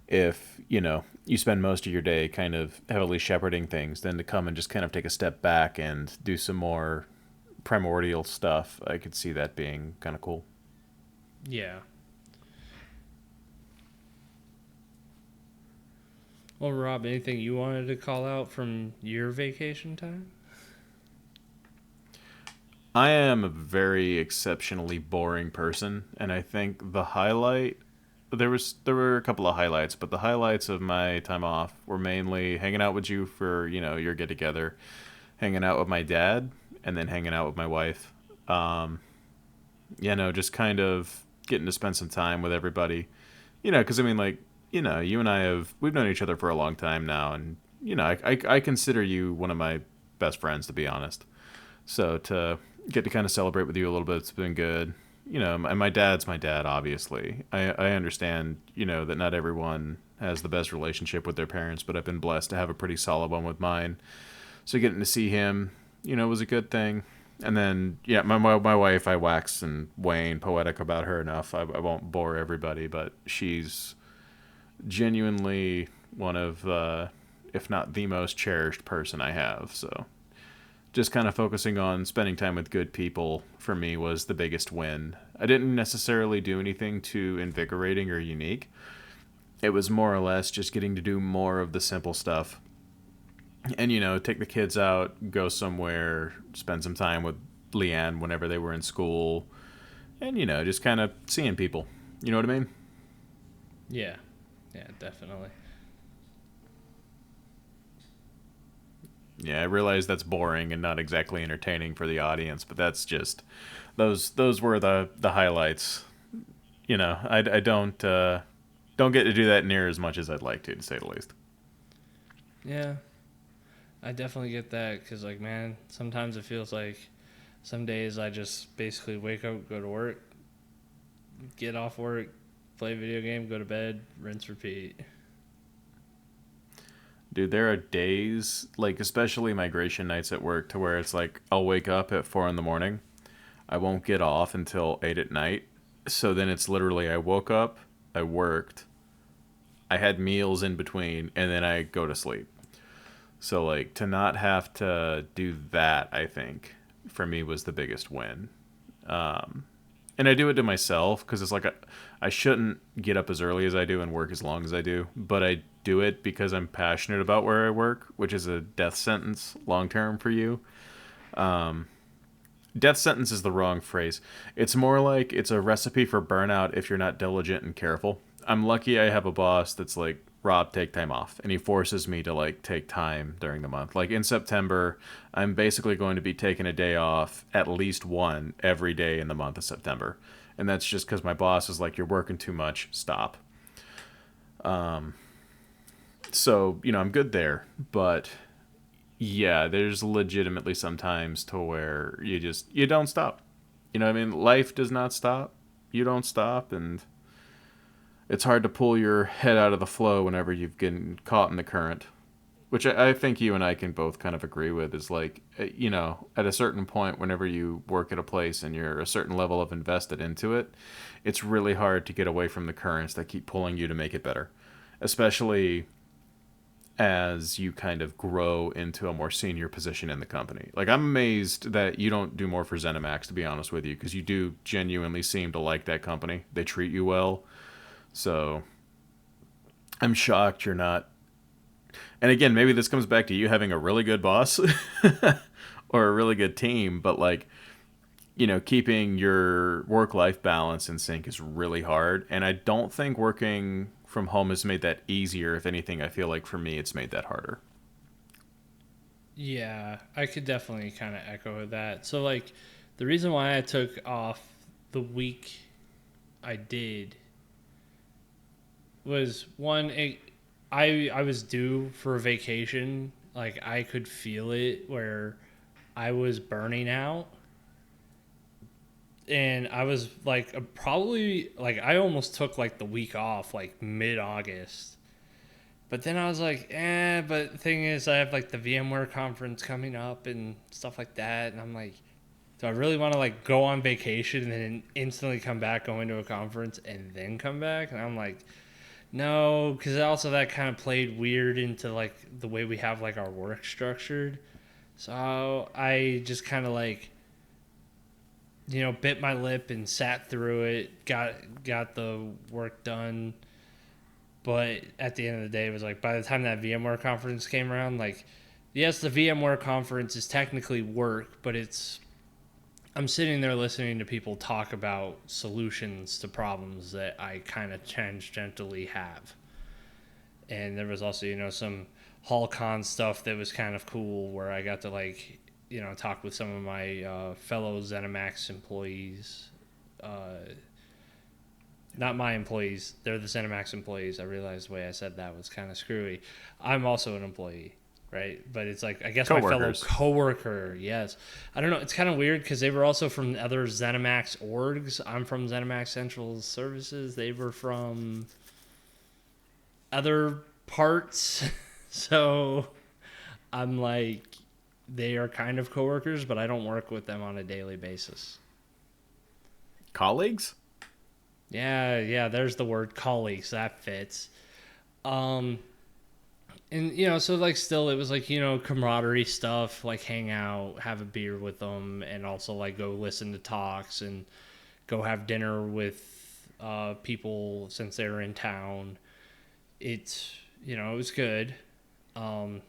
if you spend most of your day kind of heavily shepherding things, then to come and just kind of take a step back and do some more primordial stuff. I could see that being kind of cool. Yeah. Well, Rob, anything you wanted to call out from your vacation time? I am a very exceptionally boring person, and I think the highlight there were a couple of highlights, but the highlights of my time off were mainly hanging out with you for your get together, hanging out with my dad, and then hanging out with my wife. Um, just kind of getting to spend some time with everybody. Because I mean, like, you and we've known each other for a long time now, and I consider you one of my best friends, to be honest. So to get to kind of celebrate with you a little bit, it's been good. And my dad's my dad, obviously. I understand, that not everyone has the best relationship with their parents, but I've been blessed to have a pretty solid one with mine. So getting to see him, was a good thing. And then, yeah, my wife, I wax and wane poetic about her enough. I won't bore everybody, but she's genuinely one of, if not the most cherished person I have. So just kind of focusing on spending time with good people for me was the biggest win. I didn't necessarily do anything too invigorating or unique. It was more or less just getting to do more of the simple stuff. And, take the kids out, go somewhere, spend some time with Leanne whenever they were in school, and, just kind of seeing people. You know what I mean? Yeah. Yeah, definitely. Yeah, I realize that's boring and not exactly entertaining for the audience, but that's just those were the highlights. I don't get to do that near as much as I'd like to say the least. Yeah, I definitely get that because, like, man, sometimes it feels like some days I just basically wake up, go to work, get off work, play a video game, go to bed, rinse, repeat. Dude, there are days, like especially migration nights at work, to where it's like I'll wake up at 4 in the morning. I won't get off until 8 at night. So then it's literally I woke up, I worked, I had meals in between, and then I go to sleep. So like to not have to do that, I think for me was the biggest win. And I do it to myself because it's like I shouldn't get up as early as I do and work as long as I do, but I do it because I'm passionate about where I work, which is a death sentence long term for you. Death sentence is the wrong phrase. It's more like it's a recipe for burnout if you're not diligent and careful. I'm lucky I have a boss that's like, Rob, take time off. And he forces me to like take time during the month. Like in September, I'm basically going to be taking a day off, at least one every day in the month of September. And that's just because my boss is like, you're working too much, stop. So, I'm good there. But yeah, there's legitimately some times to where you don't stop. You know what I mean? Life does not stop. You don't stop, and it's hard to pull your head out of the flow whenever you've getting caught in the current. Which I think you and I can both kind of agree with is like, at a certain point, whenever you work at a place and you're a certain level of invested into it, it's really hard to get away from the currents that keep pulling you to make it better. Especially as you kind of grow into a more senior position in the company. Like, I'm amazed that you don't do more for ZeniMax, to be honest with you, because you do genuinely seem to like that company. They treat you well. So I'm shocked you're not. And again, maybe this comes back to you having a really good boss or a really good team, but like, keeping your work life balance in sync is really hard. And I don't think working from home has made that easier. If anything, I feel like for me, it's made that harder. Yeah, I could definitely kind of echo that. So, like, the reason why I took off the week I did was one, I was due for a vacation. Like, I could feel it where I was burning out. And I was like, probably, like, I almost took like the week off, like mid August. But then I was like, but the thing is, I have like the VMware conference coming up and stuff like that. And I'm like, do I really want to like go on vacation and then instantly come back, go into a conference and then come back? And I'm like, no, because also that kind of played weird into like the way we have like our work structured. So I just kind of like, bit my lip and sat through it, got the work done. But at the end of the day, it was like by the time that VMware conference came around, like, yes, the VMware conference is technically work, but I'm sitting there listening to people talk about solutions to problems that I kind of tangentially have. And there was also, some HallCon stuff that was kind of cool where I got to like, talk with some of my fellow ZeniMax employees. Not my employees, they're the ZeniMax employees. I realized the way I said that was kind of screwy. I'm also an employee, right? But it's like, I guess my fellow Coworkers. coworker, yes. I don't know. It's kind of weird because they were also from other ZeniMax orgs. I'm from ZeniMax Central Services. They were from other parts. So I'm like, they are kind of coworkers, but I don't work with them on a daily basis. Colleagues? Yeah, there's the word colleagues. That fits. Um, and so like still it was like, camaraderie stuff, like hang out, have a beer with them, and also like go listen to talks and go have dinner with people since they were in town. It's it was good. Um,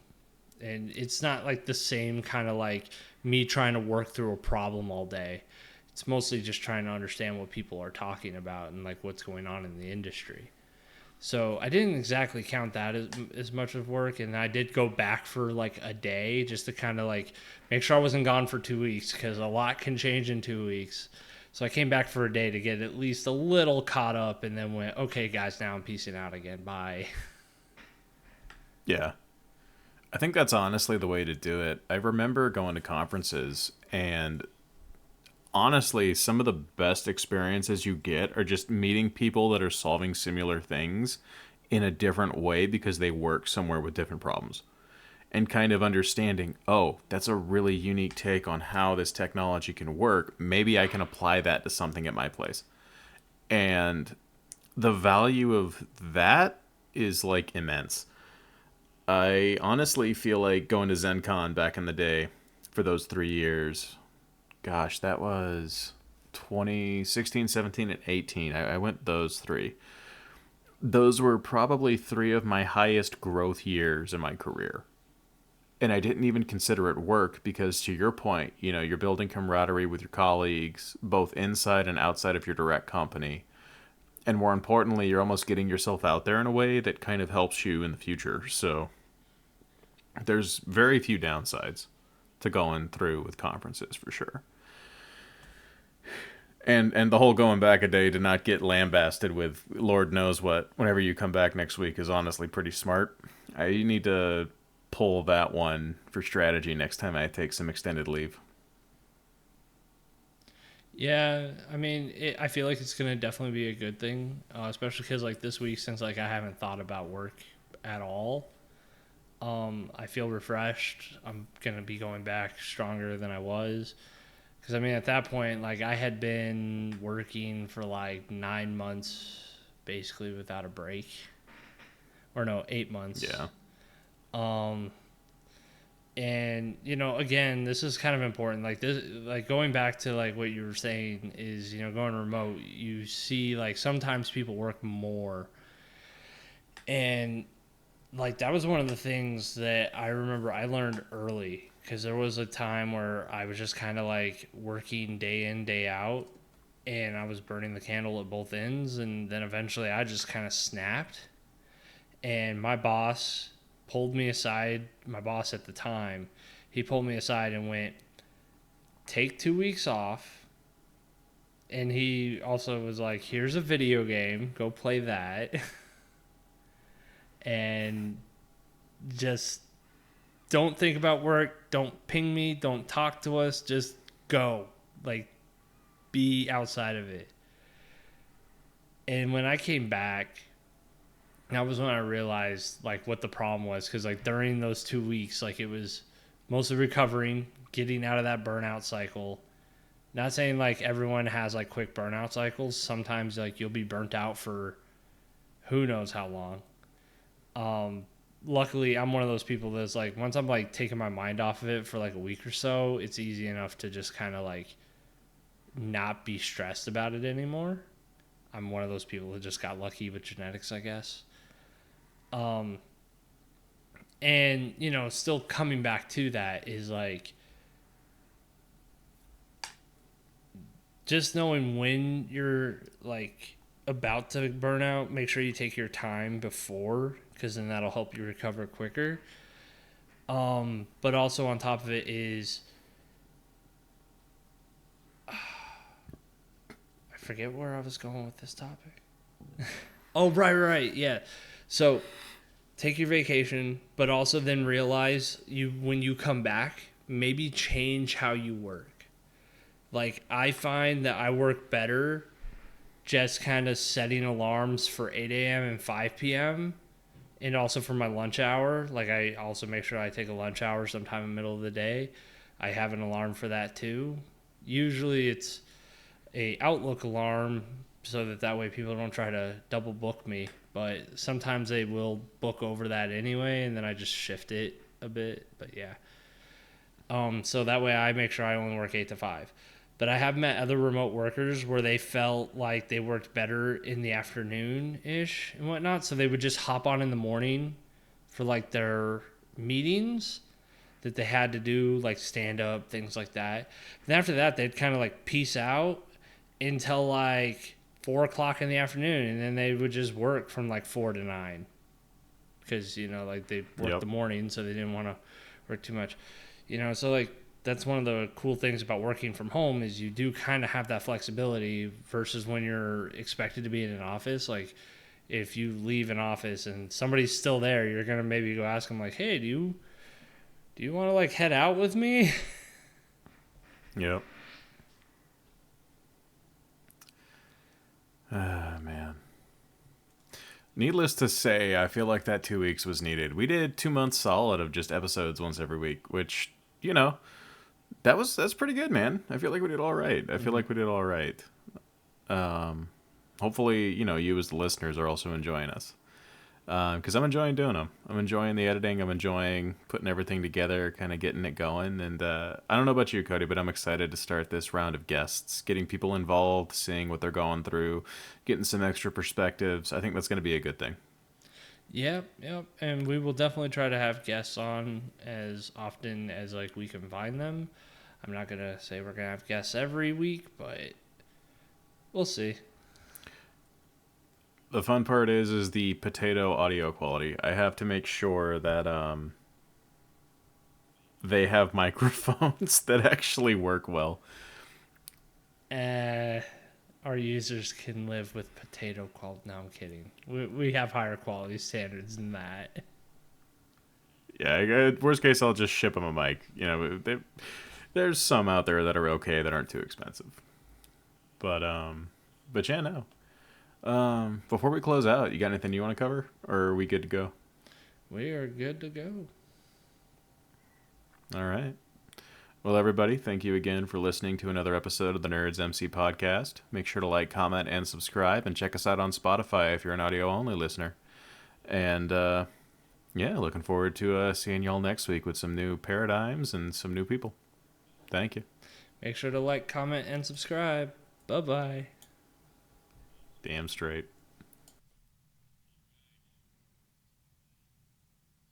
and it's not like the same kind of like me trying to work through a problem all day. It's mostly just trying to understand what people are talking about and like what's going on in the industry. So I didn't exactly count that as much of work, and I did go back for like a day just to kind of like make sure I wasn't gone for 2 weeks because a lot can change in 2 weeks. So I came back for a day to get at least a little caught up, and then went, okay, guys, now I'm peacing out again. Bye. Yeah. I think that's honestly the way to do it. I remember going to conferences, and honestly, some of the best experiences you get are just meeting people that are solving similar things in a different way because they work somewhere with different problems. And kind of understanding, oh, that's a really unique take on how this technology can work. Maybe I can apply that to something at my place. And the value of that is like immense. I honestly feel like going to ZenCon back in the day for those 3 years. Gosh, that was 2016, 17, and 18. I went those three. Those were probably three of my highest growth years in my career. And I didn't even consider it work because, to your point, you're building camaraderie with your colleagues, both inside and outside of your direct company. And more importantly, you're almost getting yourself out there in a way that kind of helps you in the future. So there's very few downsides to going through with conferences for sure. And the whole going back a day to not get lambasted with Lord knows what whenever you come back next week is honestly pretty smart. I need to pull that one for strategy next time I take some extended leave. Yeah, I mean, I feel like it's gonna definitely be a good thing, especially because like this week, since like I haven't thought about work at all, I feel refreshed. I'm gonna be going back stronger than I was, because I mean, at that point, like I had been working for like 9 months, basically without a break, or no, 8 months. Yeah. Um, and again, this is kind of important, like this, like going back to like what you were saying is, going remote, you see like sometimes people work more, and like that was one of the things that I remember I learned early, because there was a time where I was just kind of like working day in day out, and I was burning the candle at both ends, and then eventually I just kind of snapped, and my boss pulled me aside. My boss at the time, he pulled me aside and went, take 2 weeks off. And he also was like, here's a video game, go play that. And just don't think about work, don't ping me, don't talk to us, just go. Like, be outside of it. And when I came back, that was when I realized like what the problem was, because like during those 2 weeks, like it was mostly recovering, getting out of that burnout cycle. Not saying like everyone has like quick burnout cycles. Sometimes like you'll be burnt out for who knows how long. Luckily, I'm one of those people that's like, once I'm like taking my mind off of it for like a week or so, it's easy enough to just kind of like not be stressed about it anymore. I'm one of those people that just got lucky with genetics, I guess. Um, and still coming back to that is like just knowing when you're like about to burn out. Make sure you take your time before, because then that'll help you recover quicker. But also on top of it is, I forget where I was going with this topic. Oh, right, yeah. So take your vacation, but also then realize you when you come back, maybe change how you work. Like I find that I work better just kind of setting alarms for 8 a.m. and 5 p.m. and also for my lunch hour. Like I also make sure I take a lunch hour sometime in the middle of the day. I have an alarm for that too. Usually it's a Outlook alarm, so that way people don't try to double book me. But sometimes they will book over that anyway, and then I just shift it a bit. But yeah. So that way I make sure I only work 8 to 5. But I have met other remote workers where they felt like they worked better in the afternoon ish and whatnot. So they would just hop on in the morning for like their meetings that they had to do, like stand up, things like that. And after that, they'd kind of like peace out until like 4 o'clock in the afternoon. And then they would just work from like 4 to 9 because, like they worked the morning, so they didn't want to work too much. So like that's one of the cool things about working from home is you do kind of have that flexibility versus when you're expected to be in an office. Like if you leave an office and somebody's still there, you're going to maybe go ask them like, hey, do you Do you want to like head out with me? Yep. Ah, man. Needless to say, I feel like that 2 weeks was needed. We did 2 months solid of just episodes once every week, which, that's pretty good, man. I feel like we did all right. I feel Mm-hmm. like we did all right. Hopefully, you as the listeners are also enjoying us. Because I'm enjoying doing them. I'm enjoying the editing. I'm enjoying putting everything together, kind of getting it going. And I don't know about you, Cody, but I'm excited to start this round of guests, getting people involved, seeing what they're going through, getting some extra perspectives. I think that's going to be a good thing. Yep, yep. And we will definitely try to have guests on as often as like we can find them. I'm not gonna say we're gonna have guests every week, but we'll see. The fun part is the potato audio quality. I have to make sure that they have microphones that actually work well. Uh, our users can live with potato quality. No, I'm kidding. We have higher quality standards than that. Yeah, worst case, I'll just ship them a mic. There's some out there that are okay that aren't too expensive. But yeah, no. Before we close out, you got anything you want to cover, or are we good to go? We are good to go. All right. Well, everybody, thank you again for listening to another episode of the Nerds MC podcast. Make sure to like, comment, and subscribe, and check us out on Spotify if you're an audio only listener. And yeah, looking forward to seeing y'all next week with some new paradigms and some new people. Thank you. Make sure to like, comment, and subscribe. Bye bye. Damn straight.